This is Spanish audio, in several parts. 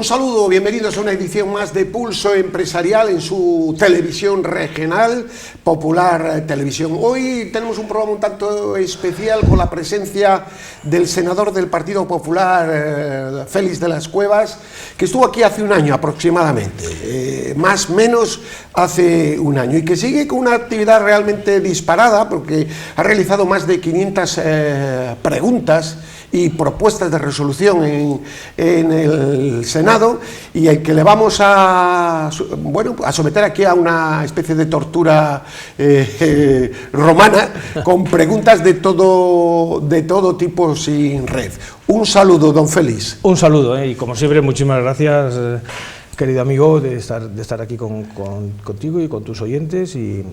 Un saludo, bienvenidos a una edición más de Pulso Empresarial en su televisión regional, Popular Televisión. Hoy tenemos un programa un tanto especial con la presencia del senador del Partido Popular, Félix de las Cuevas, que estuvo aquí hace un año aproximadamente, más o menos hace un año, y que sigue con una actividad realmente disparada porque ha realizado más de 500 preguntas y propuestas de resolución en el Senado, y el que le vamos a someter aquí a una especie de tortura romana con preguntas de todo tipo sin red. Un saludo, don Félix. Un saludo, y como siempre, muchísimas gracias, querido amigo, de estar aquí contigo y con tus oyentes y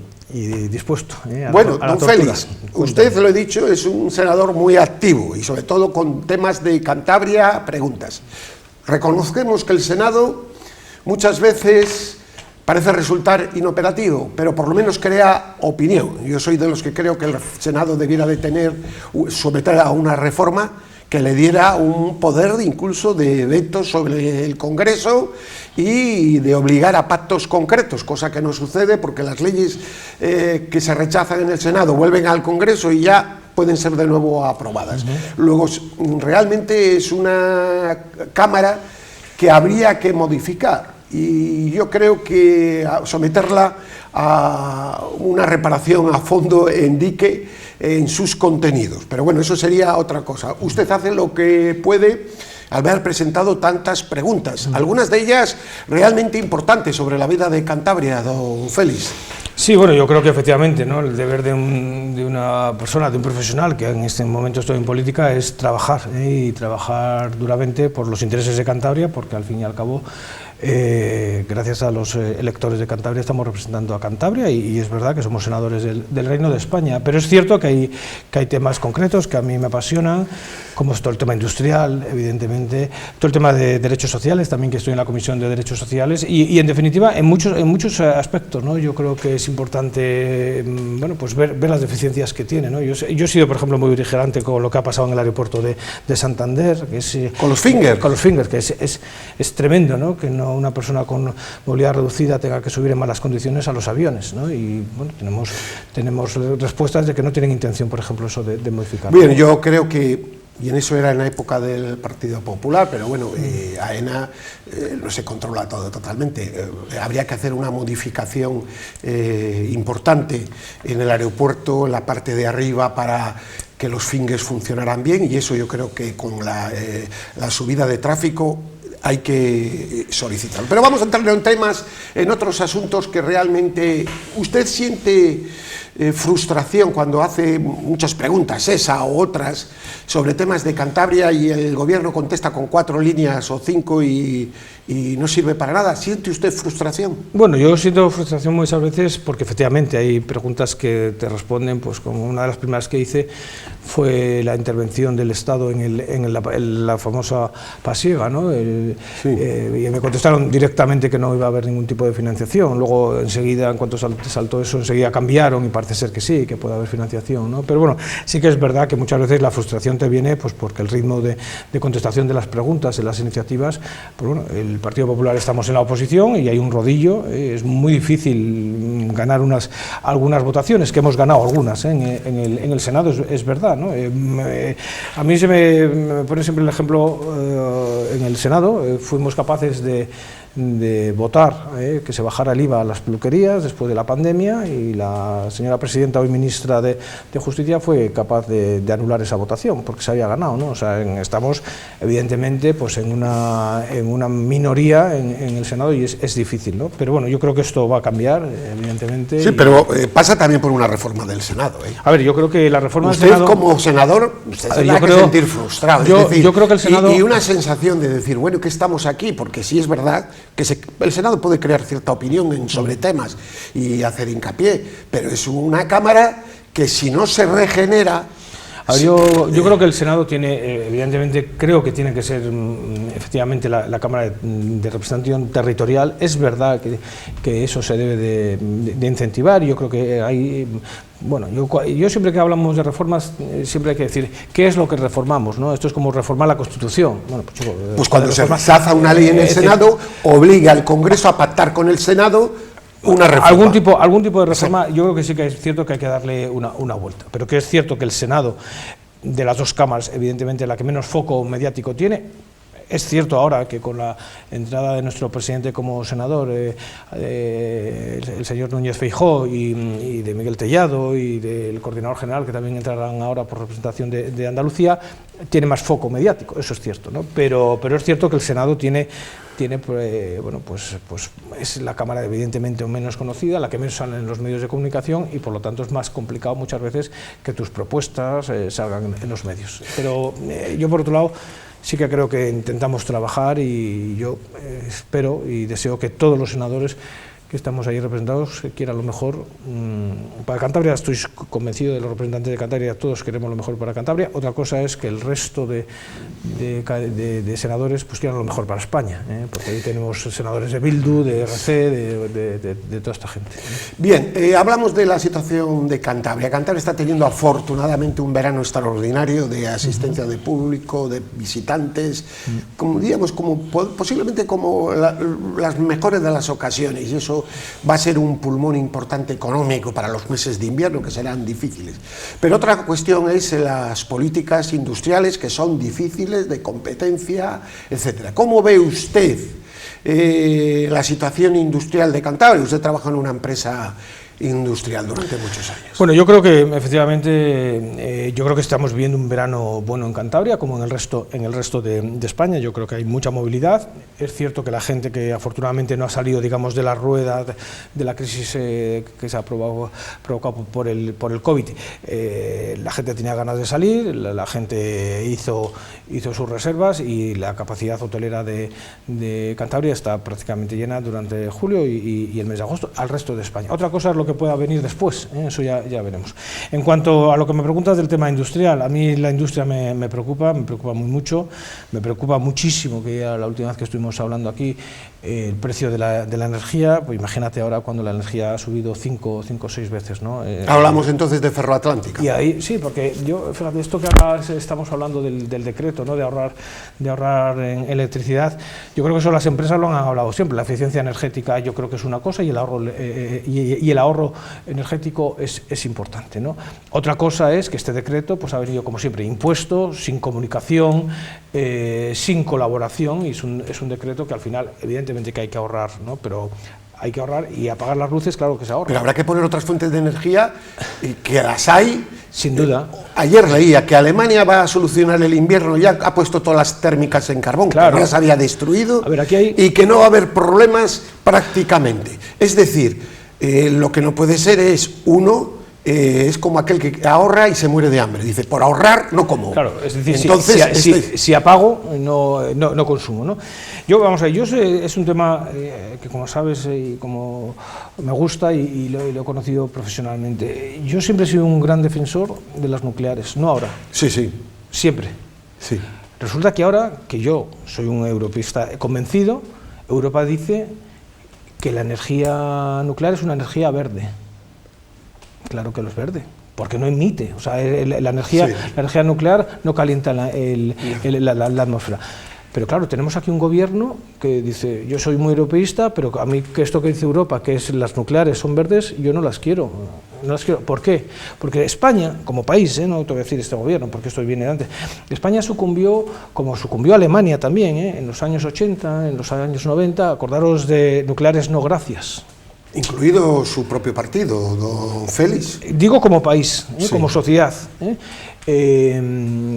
dispuesto a Bueno, a la don tortura. Félix, usted, lo he dicho, es un senador muy activo y sobre todo con temas de Cantabria, preguntas. Reconocemos que el Senado muchas veces parece resultar inoperativo, pero por lo menos crea opinión. Yo soy de los que creo que el Senado debiera de someter a una reforma que le diera un poder incluso de veto sobre el Congreso y de obligar a pactos concretos, cosa que no sucede porque las leyes que se rechazan en el Senado vuelven al Congreso y ya pueden ser de nuevo aprobadas. Luego, realmente es una Cámara que habría que modificar, y yo creo que someterla a una reparación a fondo en dique en sus contenidos, pero bueno, eso sería otra cosa. Usted hace lo que puede al haber presentado tantas preguntas, algunas de ellas realmente importantes sobre la vida de Cantabria, don Félix. Sí, bueno, yo creo que efectivamente, ¿no?, el deber de una persona, de un profesional, que en este momento estoy en política, es trabajar, y trabajar duramente por los intereses de Cantabria, porque al fin y al cabo, gracias a los electores de Cantabria estamos representando a Cantabria, y es verdad que somos senadores del Reino de España, pero es cierto que hay temas concretos que a mí me apasionan, como es todo el tema industrial, evidentemente, todo el tema de derechos sociales, también, que estoy en la Comisión de Derechos Sociales, y en definitiva en muchos aspectos, ¿no? Yo creo que es importante, bueno, pues ver las deficiencias que tiene, ¿no? Yo he sido, por ejemplo, muy beligerante con lo que ha pasado en el aeropuerto de Santander, que es con los fingers, que es tremendo, ¿no?, que una persona con movilidad reducida tenga que subir en malas condiciones a los aviones, ¿no? Y bueno, tenemos respuestas de que no tienen intención, por ejemplo, eso de modificarlo. Bien, yo creo que, y en eso era en la época del Partido Popular, pero bueno, AENA no se controla todo totalmente. Habría que hacer una modificación importante en el aeropuerto, en la parte de arriba, para que los fingers funcionaran bien, y eso yo creo que con la subida de tráfico hay que solicitarlo. Pero vamos a entrar en temas, en otros asuntos que realmente usted siente frustración cuando hace muchas preguntas, esa o otras, sobre temas de Cantabria, y el gobierno contesta con 4 líneas o 5 y no sirve para nada. ¿Siente usted frustración? Bueno, yo siento frustración muchas veces porque efectivamente hay preguntas que te responden, pues como una de las primeras que hice fue la intervención del Estado en la famosa pasiega, ¿no? Sí. Y me contestaron directamente que no iba a haber ningún tipo de financiación. Luego, enseguida, en cuanto saltó eso, enseguida cambiaron y parece ser que sí, que puede haber financiación, ¿no? Pero bueno, sí que es verdad que muchas veces la frustración te viene pues porque el ritmo de contestación de las preguntas, de las iniciativas, pues bueno, el Partido Popular estamos en la oposición y hay un rodillo, es muy difícil ganar algunas votaciones, que hemos ganado algunas en el Senado, es verdad, ¿no? A mí se me pone siempre el ejemplo, en el Senado fuimos capaces de votar que se bajara el IVA a las peluquerías después de la pandemia, y la señora presidenta, hoy ministra de Justicia, fue capaz de anular esa votación porque se había ganado, ¿no? O sea, estamos evidentemente pues en una minoría en el Senado, y es difícil, ¿no? Pero bueno, yo creo que esto va a cambiar, evidentemente. Sí, pero pasa también por una reforma del Senado, ¿eh? A ver, yo creo que la reforma usted del Senado, como senador, usted se va a sentir frustrado. Yo creo que el Senado, y una sensación de decir, bueno, que estamos aquí, porque sí es verdad que el Senado puede crear cierta opinión sobre temas y hacer hincapié, pero es una Cámara que, si no se regenera, A ver, yo creo que el Senado tiene, evidentemente, creo que tiene que ser efectivamente la Cámara de Representación Territorial. Es verdad que eso se debe de incentivar. Yo creo que hay... Bueno, yo siempre que hablamos de reformas, siempre hay que decir, ¿qué es lo que reformamos? ¿No? Esto es como reformar la Constitución. Bueno, pues cuando se rechaza una ley en el Senado, obliga al Congreso a pactar con el Senado una reforma. Algún tipo de reforma, yo creo que sí que es cierto que hay que darle una vuelta, pero que es cierto que el Senado, de las dos cámaras, evidentemente la que menos foco mediático tiene. Es cierto ahora que con la entrada de nuestro presidente como senador, el señor Núñez Feijóo y de Miguel Tellado y del coordinador general, que también entrarán ahora por representación de Andalucía, tiene más foco mediático, eso es cierto, ¿no? Pero es cierto que el Senado tiene bueno, pues es la cámara evidentemente menos conocida, la que menos sale en los medios de comunicación y por lo tanto es más complicado muchas veces que tus propuestas salgan en los medios. Pero yo por otro lado sí que creo que intentamos trabajar y yo espero y deseo que todos los senadores que estamos ahí representados quieran lo mejor para Cantabria. Estoy convencido de los representantes de Cantabria, todos queremos lo mejor para Cantabria. Otra cosa es que el resto de senadores pues quieran lo mejor para España, porque ahí tenemos senadores de Bildu, de RC, de toda esta gente. Bien, hablamos de la situación de Cantabria. Cantabria está teniendo afortunadamente un verano extraordinario de asistencia de público, de visitantes, como, digamos, posiblemente como las mejores de las ocasiones, y eso va a ser un pulmón importante económico para los meses de invierno, que serán difíciles. Pero otra cuestión es las políticas industriales, que son difíciles, de competencia, etcétera. ¿Cómo ve usted la situación industrial de Cantabria? Usted trabaja en una empresa industrial durante muchos años. Bueno, yo creo que efectivamente yo creo que estamos viviendo un verano bueno en Cantabria, como en el resto de España. Yo creo que hay mucha movilidad. Es cierto que la gente que afortunadamente no ha salido, digamos, de la rueda de la crisis que se ha provocado por el COVID, la gente tenía ganas de salir, la gente hizo sus reservas y la capacidad hotelera de Cantabria está prácticamente llena durante julio y el mes de agosto al resto de España. Otra cosa es lo que pueda venir después, eso ya veremos. En cuanto a lo que me preguntas del tema industrial, a mí la industria me preocupa muy mucho, me preocupa muchísimo, que ya la última vez que estuvimos hablando aquí, el precio de la energía. Pues imagínate ahora cuando la energía ha subido 5 o 6 veces, ¿no? Hablamos entonces de Ferroatlántica. Y ahí sí, porque yo, fíjate, esto que ahora estamos hablando del decreto, ¿no? de ahorrar en electricidad, yo creo que eso las empresas lo han hablado siempre. La eficiencia energética yo creo que es una cosa y el ahorro energético es importante, ¿no? Otra cosa es que este decreto pues ha venido como siempre impuesto, sin comunicación, sin colaboración, y es un decreto que al final evidentemente que hay que ahorrar, ¿no? Pero hay que ahorrar y apagar las luces, claro que se ahorra. Pero habrá que poner otras fuentes de energía, que las hay. Sin duda. Ayer leía que Alemania va a solucionar el invierno, ya ha puesto todas las térmicas en carbón, claro, que no las había destruido, a ver, aquí hay... y que no va a haber problemas prácticamente. Es decir, lo que no puede ser es es como aquel que ahorra y se muere de hambre. Dice, por ahorrar no como. Claro, es decir, entonces, si apago, no consumo, ¿no? Vamos a ver, es un tema que, como sabes, y como me gusta y lo he conocido profesionalmente. Yo siempre he sido un gran defensor de las nucleares, no ahora. Sí. Siempre. Sí. Resulta que ahora, que yo soy un europeísta convencido, Europa dice que la energía nuclear es una energía verde. Claro que lo es verde, porque no emite, o sea, la energía nuclear no calienta la atmósfera. Pero claro, tenemos aquí un gobierno que dice, yo soy muy europeísta, pero a mí que esto que dice Europa, que es las nucleares son verdes, yo no las quiero. ¿Por qué? Porque España, como país, no te voy a decir este gobierno, porque esto viene de antes, España sucumbió, como sucumbió Alemania también, en los años 80, en los años 90, acordaros de nucleares no gracias. Incluido su propio partido, don Félix. Digo como país, como sociedad,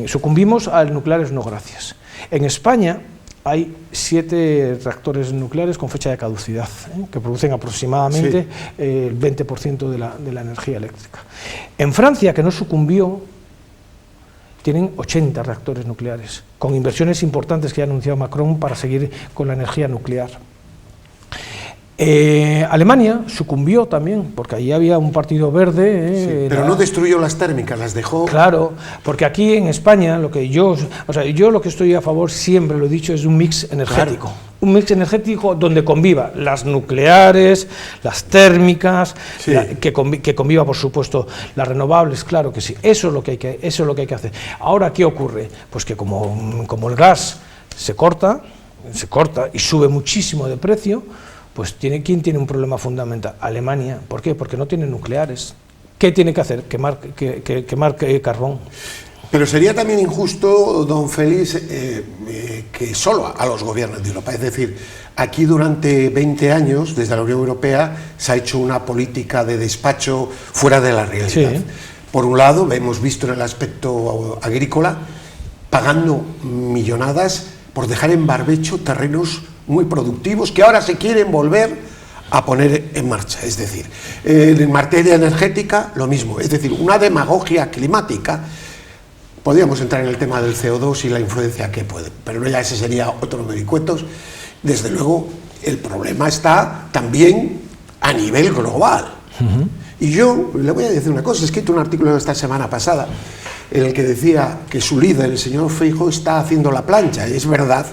sucumbimos a nucleares no gracias. En España hay 7 reactores nucleares con fecha de caducidad, que producen aproximadamente el 20% de la energía eléctrica. En Francia, que no sucumbió, tienen 80 reactores nucleares, con inversiones importantes que ha anunciado Macron para seguir con la energía nuclear. Alemania sucumbió también, porque allí había un partido verde. Pero no destruyó las térmicas, las dejó. Claro, porque aquí en España, lo que yo lo que estoy a favor, siempre lo he dicho, es un mix energético. Claro. Un mix energético donde conviva las nucleares, las térmicas, que conviva, por supuesto, las renovables, claro que sí. Eso es lo que hay que hacer. Ahora, ¿qué ocurre? Pues que como el gas se corta y sube muchísimo de precio, pues ¿quién tiene un problema fundamental? Alemania. ¿Por qué? Porque no tiene nucleares. ¿Qué tiene que hacer? Quemar carbón. Pero sería también injusto, don Félix, que solo a los gobiernos de Europa. Es decir, aquí durante 20 años, desde la Unión Europea, se ha hecho una política de despacho fuera de la realidad. Sí. Por un lado, hemos visto en el aspecto agrícola, pagando millonadas por dejar en barbecho terrenos muy productivos que ahora se quieren volver a poner en marcha. Es decir, en materia energética lo mismo, es decir, una demagogia climática. Podríamos entrar en el tema del CO2 y la influencia que puede, pero ya ese sería otro vericuetos. Desde luego, el problema está también a nivel global. Y yo le voy a decir una cosa, he escrito un artículo esta semana pasada en el que decía que su líder, el señor Feijóo, está haciendo la plancha. Y es verdad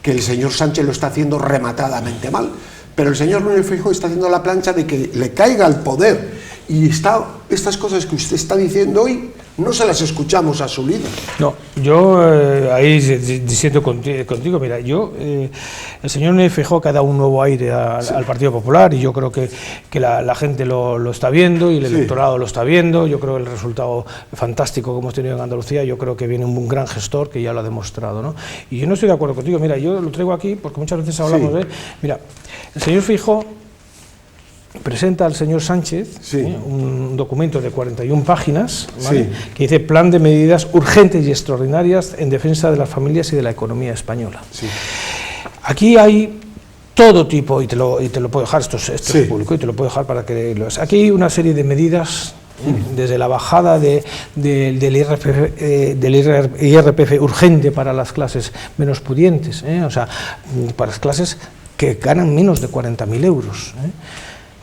que el señor Sánchez lo está haciendo rematadamente mal, pero el señor Núñez Feijóo está haciendo la plancha de que le caiga el poder. Y estas cosas que usted está diciendo hoy no se las escuchamos a su líder. No, yo ahí diciendo contigo, mira, el señor Núñez Feijóo ha dado un nuevo aire al Partido Popular, y yo creo que la gente lo está viendo, y el electorado lo está viendo. Yo creo que el resultado fantástico que hemos tenido en Andalucía, yo creo que viene un gran gestor que ya lo ha demostrado, ¿no? Y yo no estoy de acuerdo contigo. Mira, yo lo traigo aquí porque muchas veces hablamos de él. Mira, el señor Feijóo presenta al señor Sánchez un documento de 41 páginas, ¿vale? Que dice Plan de medidas urgentes y extraordinarias en defensa de las familias y de la economía española. Aquí hay todo tipo, y te lo puedo dejar, esto es público, y te lo puedo dejar para que lo veas. Aquí hay una serie de medidas, desde la bajada del IRPF urgente para las clases menos pudientes, o sea, para las clases que ganan menos de 40.000 euros,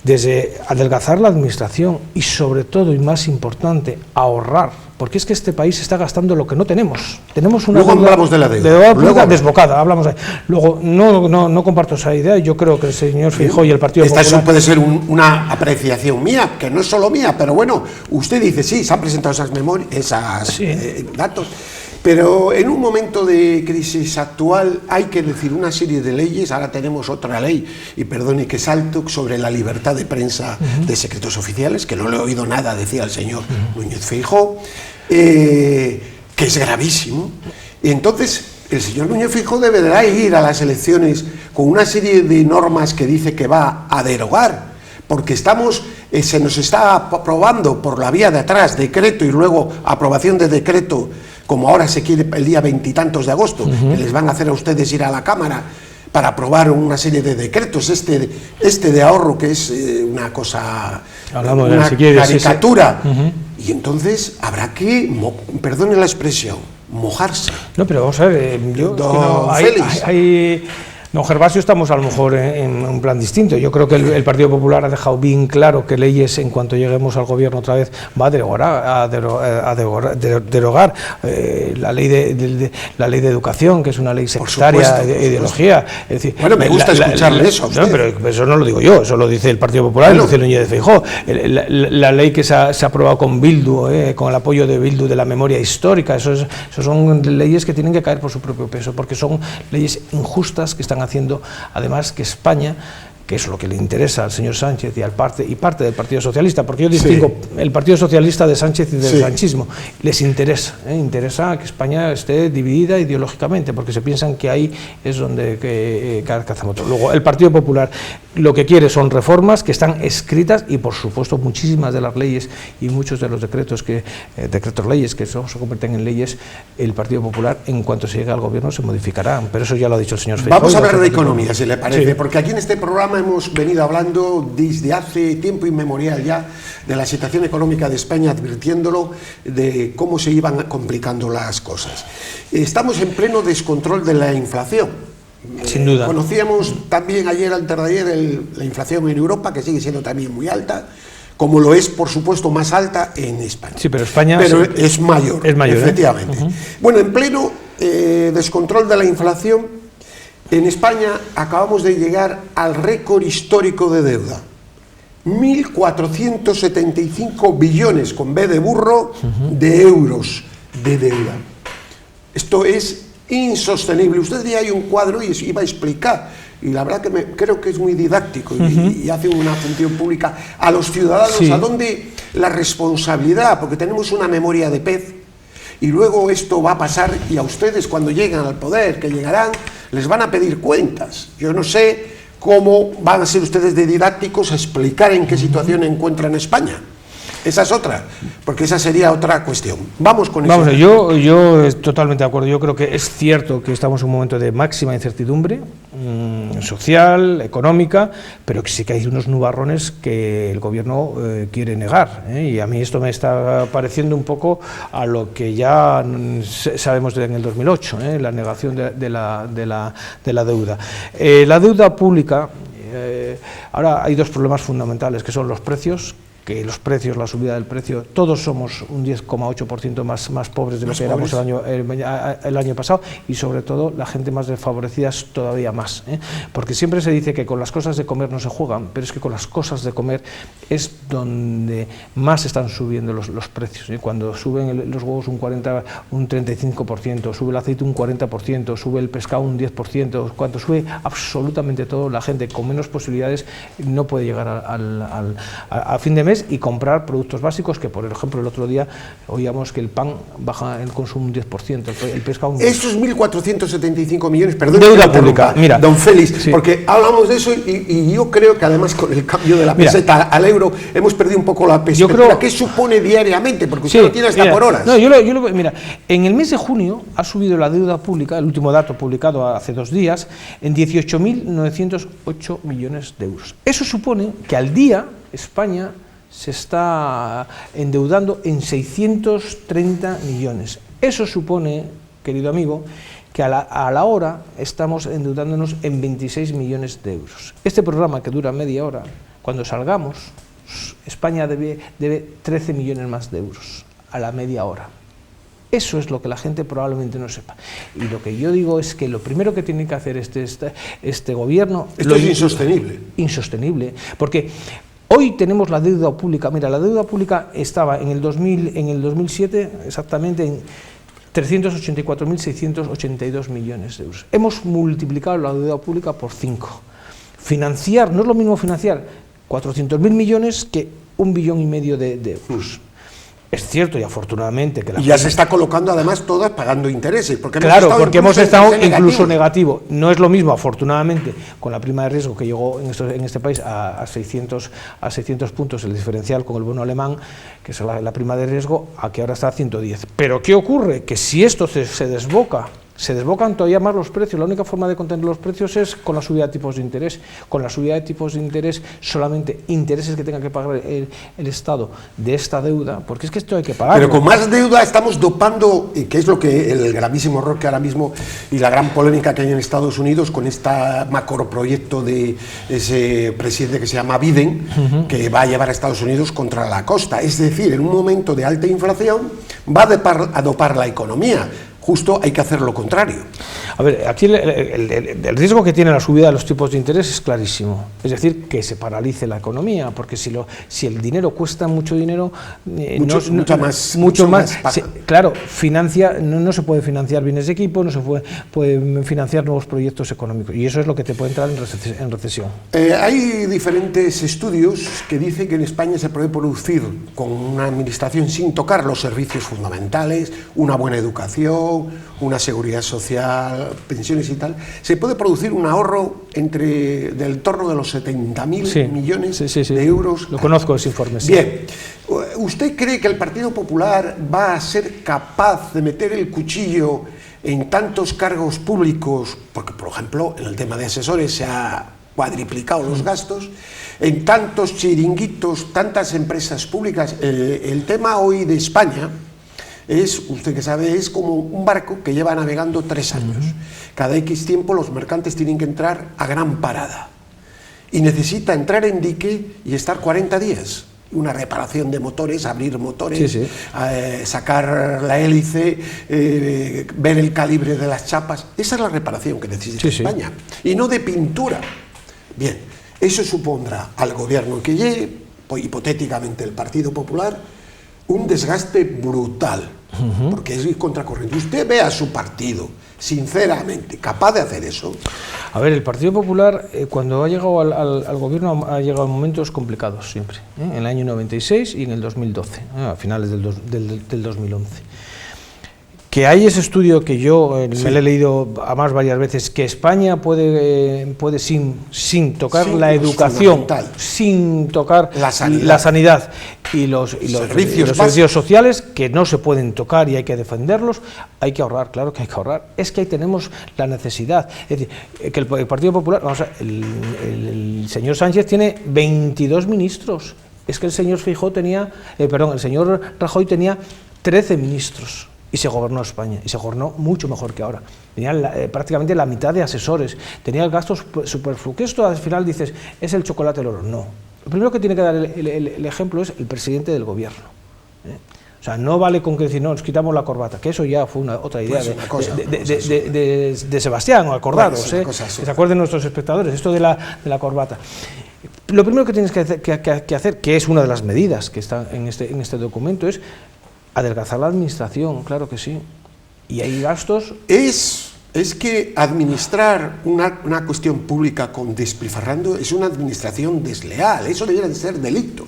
desde adelgazar la administración y, sobre todo y más importante, ahorrar, porque es que este país está gastando lo que no tenemos. Tenemos una luego hablamos de la deuda desbocada, hablamos ahí. Luego no comparto esa idea. Yo creo que el señor Feijóo y el Partido Popular... Eso puede ser una apreciación mía, que no es solo mía, pero bueno, usted dice, sí, se han presentado esas datos. Pero en un momento de crisis actual hay que decir una serie de leyes. Ahora tenemos otra ley, y perdone que salto, sobre la libertad de prensa de secretos oficiales, que no le he oído nada, decía el señor Núñez Feijóo, que es gravísimo. Y entonces el señor Núñez Feijóo deberá ir a las elecciones con una serie de normas que dice que va a derogar, porque se nos está aprobando por la vía de atrás decreto y luego aprobación de decreto, como ahora se quiere el día 20 y tantos de agosto, que les van a hacer a ustedes ir a la Cámara para aprobar una serie de decretos, este de ahorro, que es una cosa, una caricatura. Y entonces habrá que, perdone la expresión, mojarse. No, pero vamos a ver, Don Gervasio, estamos a lo mejor en un plan distinto. Yo creo que el Partido Popular ha dejado bien claro que leyes, en cuanto lleguemos al gobierno otra vez, va a derogar la ley de educación, que es una ley sectaria de ideología. Es decir, bueno, me gusta escucharle eso a usted. No, pero eso no lo digo yo, eso lo dice el Partido Popular, lo dice Núñez Feijóo. La ley que se ha aprobado con Bildu, con el apoyo de Bildu, de la memoria histórica, eso son leyes que tienen que caer por su propio peso, porque son leyes injustas que están haciendo, además, que España, que es lo que le interesa al señor Sánchez y parte del Partido Socialista, porque yo distingo el Partido Socialista de Sánchez y del sanchismo, les interesa que España esté dividida ideológicamente, porque se piensan que ahí es donde hacemos todo. Luego, el Partido Popular lo que quiere son reformas que están escritas, y por supuesto muchísimas de las leyes y muchos de los decretos leyes que se convierten en leyes, el Partido Popular, en cuanto se llegue al gobierno, se modificarán, pero eso ya lo ha dicho el señor Feijóo. Vamos a hablar de economía, si le parece, porque aquí en este programa hemos venido hablando desde hace tiempo inmemorial ya de la situación económica de España, advirtiéndolo de cómo se iban complicando las cosas. Estamos en pleno descontrol de la inflación, Sin duda. Conocíamos también ayer, antes de ayer, la inflación en Europa, que sigue siendo también muy alta, como lo es, por supuesto, más alta en España. Sí, pero España pero sí, es mayor, efectivamente. Bueno, en pleno descontrol de la inflación, en España acabamos de llegar al récord histórico de deuda. 1.475 billones, con B de burro, de euros de deuda. Esto es insostenible. Usted ya hay un cuadro y iba a explicar, y la verdad que creo que es muy didáctico y hace una función pública a los ciudadanos, a dónde la responsabilidad, porque tenemos una memoria de pez, y luego esto va a pasar, y a ustedes cuando lleguen al poder, que llegarán, les van a pedir cuentas. Yo no sé cómo van a ser ustedes de didácticos a explicar en qué situación encuentran España. Esa es otra, porque esa sería otra cuestión. Vamos con eso. Yo totalmente de acuerdo. Yo creo que es cierto que estamos en un momento de máxima incertidumbre social, económica, pero que sí que hay unos nubarrones que el gobierno quiere negar, y a mí esto me está pareciendo un poco a lo que ya sabemos en el 2008, la negación de la deuda. La deuda pública, ahora hay dos problemas fundamentales, que son los precios, la subida del precio, todos somos un 10,8% más pobres de lo que éramos el año pasado, y sobre todo la gente más desfavorecida es todavía más, porque siempre se dice que con las cosas de comer no se juegan, pero es que con las cosas de comer es donde más están subiendo los precios, cuando suben los huevos un 35%, sube el aceite un 40%, sube el pescado un 10%, cuando sube absolutamente todo, la gente con menos posibilidades no puede llegar a fin de mes y comprar productos básicos, que por ejemplo el otro día oíamos que el pan baja el consumo un 10%, el pescado un 10%. Esos 1.475 millones, perdón, deuda pública, mira, don Félix, porque hablamos de eso y yo creo que además con el cambio de la peseta al euro hemos perdido un poco la perspectiva. ¿Qué supone diariamente? Porque usted lo tiene hasta por horas. No, mira, en el mes de junio ha subido la deuda pública, el último dato publicado hace 2 días, en 18.908 millones de euros. Eso supone que al día España se está endeudando en 630 millones. Eso supone, querido amigo, que a la hora estamos endeudándonos en 26 millones de euros. Este programa, que dura media hora, cuando salgamos, España debe 13 millones más de euros a la media hora. Eso es lo que la gente probablemente no sepa. Y lo que yo digo es que lo primero que tiene que hacer este gobierno... Esto es insostenible. Insostenible, porque... hoy tenemos la deuda pública. Mira, la deuda pública estaba en el 2007 exactamente en 384.682 millones de euros. Hemos multiplicado la deuda pública por 5. Financiar, no es lo mismo financiar 400.000 millones que 1,5 billones de euros. Es cierto, y afortunadamente que ya se está colocando además todas pagando intereses, porque hemos estado incluso negativo. No es lo mismo, afortunadamente, con la prima de riesgo que llegó en este país a 600 puntos el diferencial con el bono alemán, que es la prima de riesgo, a que ahora está a 110. Pero ¿qué ocurre? Que si esto se desbocan todavía más los precios. La única forma de contener los precios es con la subida de tipos de interés. Con la subida de tipos de interés, solamente intereses que tenga que pagar el Estado de esta deuda, porque es que esto hay que pagarlo. Pero con más deuda estamos dopando, que es lo que el gravísimo error que ahora mismo, y la gran polémica que hay en Estados Unidos con este macroproyecto de ese presidente que se llama Biden, que va a llevar a Estados Unidos contra la costa. Es decir, en un momento de alta inflación va a dopar la economía. Justo hay que hacer lo contrario. A ver, aquí el riesgo que tiene la subida de los tipos de interés es clarísimo. Es decir, que se paralice la economía, porque si el dinero cuesta mucho dinero, claro, no se puede financiar bienes de equipo, no se puede financiar nuevos proyectos económicos, y eso es lo que te puede entrar en recesión. Hay diferentes estudios que dicen que en España se puede producir con una administración sin tocar los servicios fundamentales, una buena educación, una seguridad social, pensiones y tal, se puede producir un ahorro del torno de los 70.000 millones de euros. Lo conozco ese informe. Bien, ¿usted cree que el Partido Popular va a ser capaz de meter el cuchillo en tantos cargos públicos? Porque, por ejemplo, en el tema de asesores se ha cuadriplicado los gastos, en tantos chiringuitos, tantas empresas públicas. El tema hoy de España usted que sabe, es como un barco que lleva navegando 3 años. Cada X tiempo los mercantes tienen que entrar a gran parada y necesita entrar en dique y estar 40 días. Una reparación de motores, abrir motores, sacar la hélice, ver el calibre de las chapas. Esa es la reparación que necesita España, y no de pintura. Bien, eso supondrá al gobierno que llegue, hipotéticamente el Partido Popular, un desgaste brutal, porque es contracorriente. Usted ve a su partido, sinceramente, capaz de hacer eso. A ver, el Partido Popular, cuando ha llegado al gobierno, ha llegado en momentos complicados siempre, en el año 96 y en el 2012, a finales del 2011. Que hay ese estudio que yo me lo he leído además varias veces, que España puede sin tocar la educación, sin tocar la sanidad y los servicios sociales, que no se pueden tocar y hay que defenderlos. Hay que ahorrar, claro que hay que ahorrar. Es que ahí tenemos la necesidad. Es decir, que el Partido Popular, vamos a ver, el señor Sánchez tiene 22 ministros. Es que el señor el señor Rajoy tenía 13 ministros. Y se gobernó España, y se gobernó mucho mejor que ahora. Tenía prácticamente la mitad de asesores, tenía el gasto superfluo. Que esto al final dices, es el chocolate del oro. No. Lo primero que tiene que dar el ejemplo es el presidente del gobierno. O sea, no vale con que decir, no, nos quitamos la corbata, que eso ya fue otra idea de Sebastián, o acordaros, que se acuerden nuestros espectadores, esto de la corbata. Lo primero que tienes que hacer, que es una de las medidas que está en este documento, es adelgazar la administración, claro que sí. Y hay gastos. Es que administrar una cuestión pública con despilfarrando es una administración desleal. Eso debería de ser delito.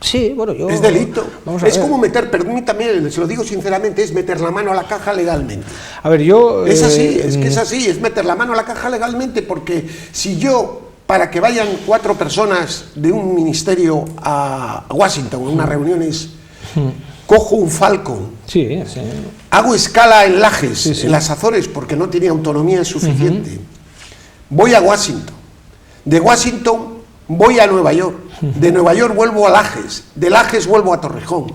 Sí, bueno, es delito. Es como permítame, se lo digo sinceramente, es meter la mano a la caja legalmente. A ver, es así, es meter la mano a la caja legalmente, porque si yo, para que vayan 4 personas de un ministerio a Washington, a unas reuniones, cojo un Falcon, hago escala en Lajes, en las Azores, porque no tenía autonomía suficiente, voy a Washington, de Washington voy a Nueva York, de Nueva York vuelvo a Lajes, de Lajes vuelvo a Torrejón,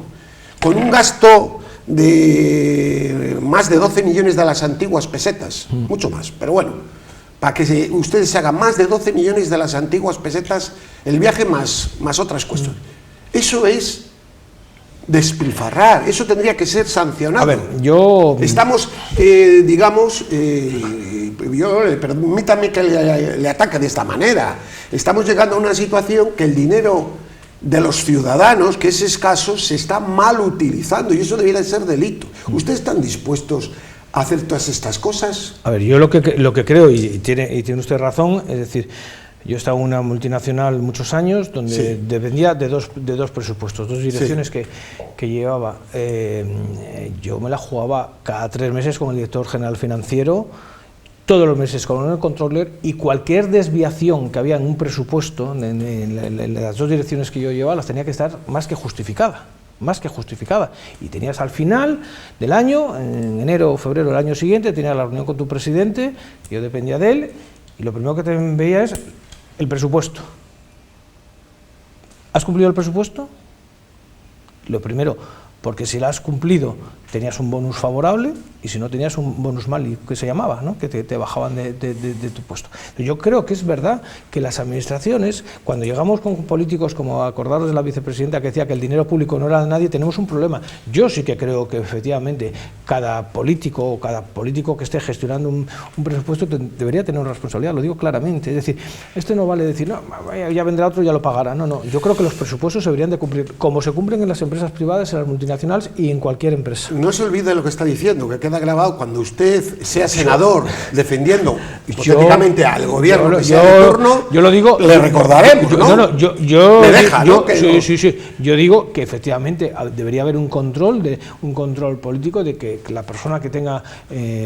con un gasto de más de 12 millones de las antiguas pesetas, mucho más, pero bueno, para que ustedes se hagan más de 12 millones de las antiguas pesetas, el viaje más otras cuestiones. Eso es despilfarrar, eso tendría que ser sancionado. A ver, estamos, permítame que le ataque de esta manera. Estamos llegando a una situación que el dinero de los ciudadanos, que es escaso, se está mal utilizando, y eso debería de ser delito. ¿Ustedes están dispuestos a hacer todas estas cosas? A ver, yo lo que creo, y tiene usted razón, es decir, yo he estado en una multinacional muchos años donde dependía de dos presupuestos, 2 direcciones que llevaba. Yo me la jugaba cada 3 meses con el director general financiero, todos los meses con el controller, y cualquier desviación que había en un presupuesto, en las 2 direcciones que yo llevaba, las tenía que estar más que justificada. Y tenías al final del año, en enero o febrero del año siguiente, tenías la reunión con tu presidente, yo dependía de él, y lo primero que te veía es el presupuesto. ¿Has cumplido el presupuesto? Lo primero, porque si lo has cumplido tenías un bonus favorable, y si no tenías un bonus mal, que se llamaba, ¿no? Que te bajaban de tu puesto. Yo creo que es verdad que las administraciones, cuando llegamos con políticos, como acordaros de la vicepresidenta que decía que el dinero público no era de nadie, tenemos un problema. Yo sí que creo que efectivamente cada político que esté gestionando un presupuesto debería tener una responsabilidad, lo digo claramente. Es decir, esto no vale decir, no, ya vendrá otro y ya lo pagará. No, yo creo que los presupuestos se deberían de cumplir como se cumplen en las empresas privadas, en las multinacionales y en cualquier empresa. No se olvide lo que está diciendo, que queda grabado cuando usted sea senador defendiendo hipotéticamente al gobierno que sea de turno. Yo lo digo, le recordaremos, ¿no? Me deja, ¿no? Sí. Yo digo que efectivamente debería haber un control político de que la persona que tenga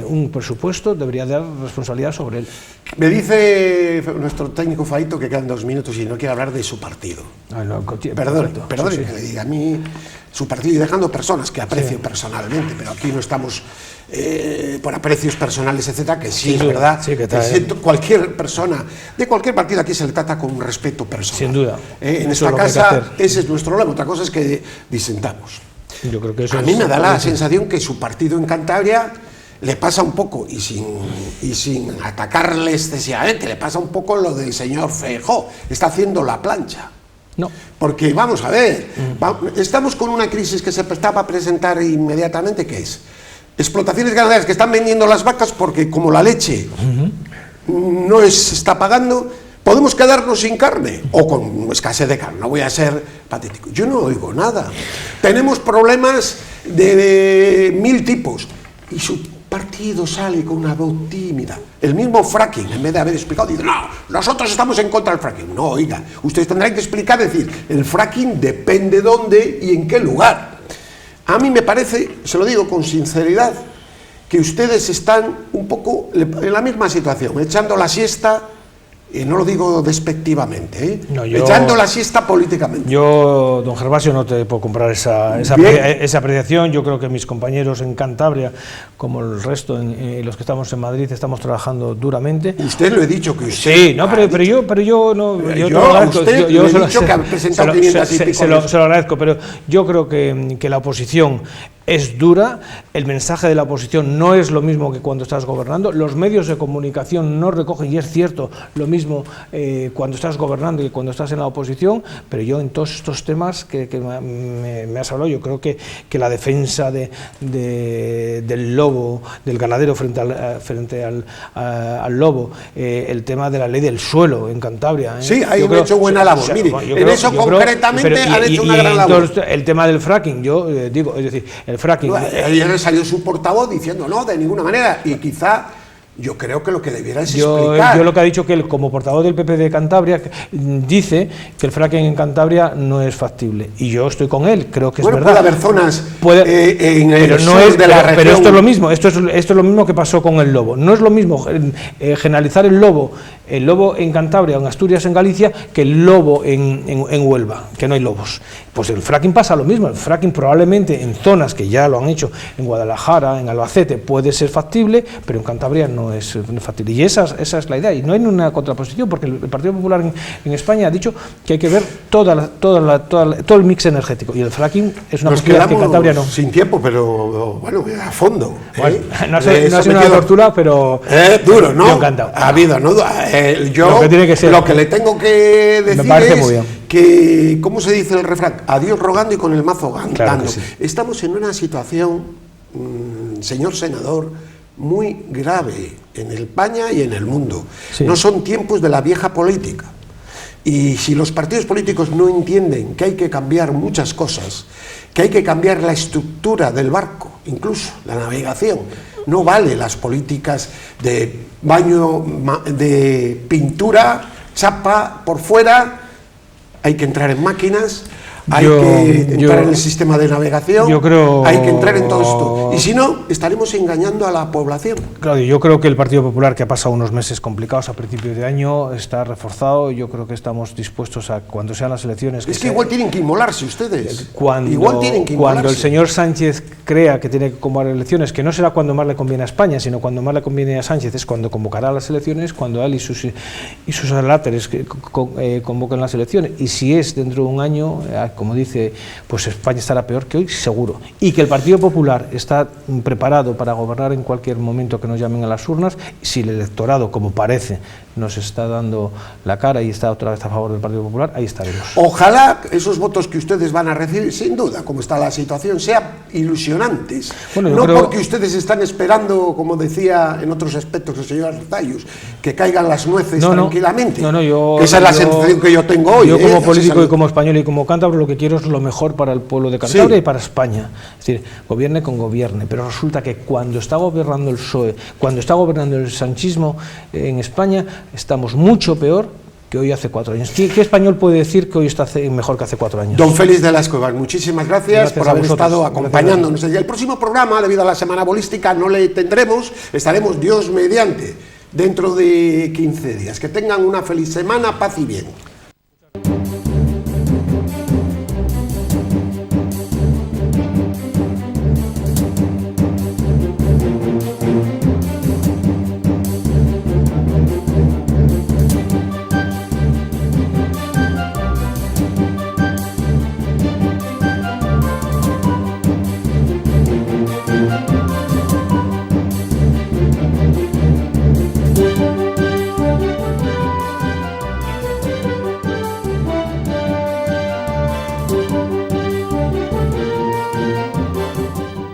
un presupuesto debería dar responsabilidad sobre él. Me dice nuestro técnico Faito que quedan 2 minutos y no quiere hablar de su partido. Perdón, que le diga a mí su partido, y dejando personas que aprecio personalmente, pero aquí no estamos por aprecios personales, etcétera, que sí, es verdad. Cualquier persona de cualquier partido aquí se le trata con un respeto personal. Sin duda. En esta casa ese es nuestro lema. Otra cosa es que disentamos. Yo creo que eso a mí me da la sensación que su partido en Cantabria le pasa un poco, y sin atacarle excesivamente, le pasa un poco lo del señor Feijóo, está haciendo la plancha. No. Porque vamos a ver, estamos con una crisis que se está para presentar inmediatamente, ¿qué es? Explotaciones ganaderas que están vendiendo las vacas porque como la leche no se está pagando, podemos quedarnos sin carne o con escasez de carne. No voy a ser patético, yo no oigo nada. Tenemos problemas de 1000 tipos y su partido sale con una voz tímida. El mismo fracking, en vez de haber explicado, dice, no, nosotros estamos en contra del fracking. No, oiga, ustedes tendrán que explicar, decir, el fracking depende dónde y en qué lugar. A mí me parece, se lo digo con sinceridad, que ustedes están un poco en la misma situación, echando la siesta, y no lo digo despectivamente, no, echando la siesta políticamente. Yo, don Gervasio, no te puedo comprar esa apreciación. Yo creo que mis compañeros en Cantabria, como el resto, los que estamos en Madrid, estamos trabajando duramente. Usted lo he dicho que usted... Sí, no, pero yo no... Yo he dicho que ha presentado 500 y pico. Se lo agradezco, pero yo creo que la oposición es dura, el mensaje de la oposición no es lo mismo que cuando estás gobernando, los medios de comunicación no recogen, y es cierto, lo mismo cuando estás gobernando que cuando estás en la oposición, pero yo en todos estos temas que me has hablado, yo creo que la defensa del lobo, del ganadero frente al lobo, el tema de la ley del suelo en Cantabria. Sí, ahí han hecho buena labor. Mire, en eso concretamente han hecho una gran labor. El tema del fracking, yo digo, es decir, el fracking. Ayer salió su portavoz diciendo no, de ninguna manera, y quizá yo creo que lo que debiera es explicar. Yo lo que ha dicho que él, como portavoz del PP de Cantabria, dice que el fracking en Cantabria no es factible, y yo estoy con él, creo que es verdad. Puede haber zonas en el sur de la región. Pero esto es lo mismo, esto es lo mismo que pasó con el lobo. No es lo mismo generalizar el lobo en Cantabria, en Asturias, en Galicia, que el lobo en Huelva, que no hay lobos. Pues el fracking pasa lo mismo. El fracking probablemente en zonas que ya lo han hecho, en Guadalajara, en Albacete, puede ser factible, pero en Cantabria no es factible. Y esa es la idea. Y no hay ninguna contraposición, porque el Partido Popular en España ha dicho que hay que ver todo el mix energético. Y el fracking es una posibilidad que en Cantabria no. Sin tiempo, pero bueno, a fondo. Bueno, no ha sido una tortura, pero duro, ¿no? Yo encantado. Ha habido, ¿no? Yo lo que tiene que ser, lo que le tengo que decir me parece muy bien. Que, ¿cómo se dice el refrán? A Dios rogando y con el mazo ganando. Claro sí. Estamos en una situación, señor senador, muy grave en España y en el mundo. Sí. No son tiempos de la vieja política. Y si los partidos políticos no entienden que hay que cambiar muchas cosas, que hay que cambiar la estructura del barco, incluso la navegación, no vale las políticas de baño, de pintura, chapa por fuera, hay que entrar en máquinas, hay que entrar en el sistema de navegación, hay que entrar en todo esto. Y si no, estaremos engañando a la población. Claudio, yo creo que el Partido Popular, que ha pasado unos meses complicados a principios de año, está reforzado. Yo creo que estamos dispuestos a, cuando sean las elecciones... Es que igual tienen que inmolarse ustedes. Igual tienen que inmolarse. Cuando el señor Sánchez crea que tiene que convocar elecciones, que no será cuando más le conviene a España, sino cuando más le conviene a Sánchez, es cuando convocará las elecciones, cuando él y sus aláteres convoquen las elecciones. Y si es dentro de un año... como dice, pues España estará peor que hoy, seguro. Y que el Partido Popular está preparado para gobernar en cualquier momento que nos llamen a las urnas, si el electorado, como parece, nos está dando la cara y está otra vez a favor del Partido Popular, ahí estaremos. Ojalá esos votos que ustedes van a recibir, sin duda, como está la situación, sean ilusionantes. Bueno, no porque ustedes están esperando, como decía en otros aspectos el señor Arzayus, que caigan las nueces tranquilamente. Esa es la sensación que yo tengo hoy. Yo como político y como español y como cántabro, lo que quiero es lo mejor para el pueblo de Cantabria y para España. Es decir, gobierne con gobierne, pero resulta que cuando está gobernando el PSOE, cuando está gobernando el sanchismo en España, estamos mucho peor que hoy hace 4 años. ¿Qué español puede decir que hoy está mejor que hace 4 años? Don Félix de las Cuevas, muchísimas gracias por haber estado acompañándonos. El próximo programa, debido a la Semana Bolística, no le tendremos, estaremos Dios mediante dentro de 15 días. Que tengan una feliz semana, paz y bien.